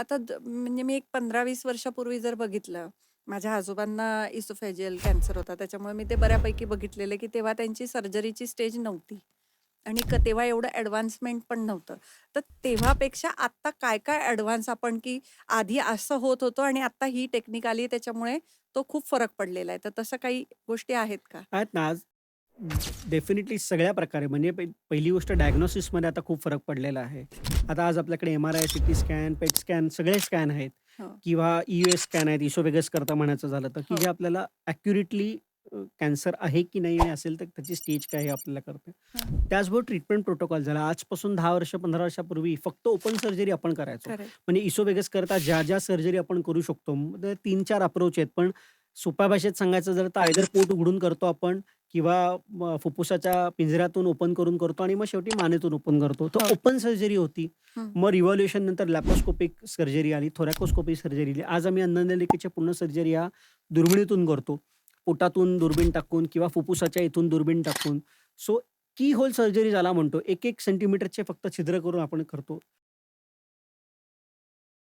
आता म्हणजे मी एक 15-20 वर्षापूर्वी जर बघितलं, माझ्या आजोबांना इसोफेजियल कॅन्सर होता. त्याच्यामुळे मी ते बऱ्यापैकी बघितलेलं की तेव्हा त्यांची सर्जरीची स्टेज नव्हती आणि तेव्हा एवढं ॲडव्हान्समेंट पण नव्हतं. तर तेव्हापेक्षा आत्ता काय-काय ॲडव्हान्स आपण की आधी असं होत होतं आणि आत्ता ही टेक्निक आली त्याच्यामुळे तो खूप फरक पडलेला आहे. तर तसं काही गोष्टी आहेत का? आहेत ना, आज डेफिनिटली सगळ्या प्रकारे म्हणजे पहिली गोष्ट डायग्नोसिसमध्ये आता खूप फरक पडलेला आहे. आता आज आपल्याकडे एम-आर-आय, सीटी स्कॅन, पेट स्कॅन सगळे स्कॅन आहेत हो, किंवा ई-यू-एस स्कॅन आहेत, इसोफेगस करता म्हणायचं झालं तर, की हो. जे आपल्याला ॲक्युरेटली कॅन्सर आहे की नाही आणि असेल तर त्याची स्टेज काय हे आपल्याला कळतं. हां. त्याचबरोबर ट्रीटमेंट प्रोटोकॉल झाला. आजपासून 10 वर्ष, 15 वर्षापूर्वी फक्त ओपन सर्जरी आपण करायचो. खरं म्हणजे इसोफेगस करता ज्या सर्जरी आपण करू शकतो. 3-4 अप्रोच आहेत. पण सोप्या भाषेत सांगायचं झालं तर आयदर पोट उघडून करतो आपण किंवा फुफ्फुसाच्या पिंजऱ्यातून ओपन करून करतो आणि मग शेवटी मानेतून ओपन करतो. तर हो. ओपन सर्जरी होती. हं. मग रिव्हॉल्युशन नंतर लॅप्रोस्कोपिक सर्जरी आली, थोरॅकोस्कोपी सर्जरी आली. आज आम्ही अन्ननलिकेच्या पूर्ण सर्जरी ह्या दुर्बिणीतून करतो. पोटातून दुर्बीण टाकून किंवा फुफ्फुसाच्या इथून दुर्बीण टाकून. सो की होल सर्जरी ज्याला म्हणतो. 1-1 सेंटीमीटरचे फक्त छिद्र करून आपण करतो.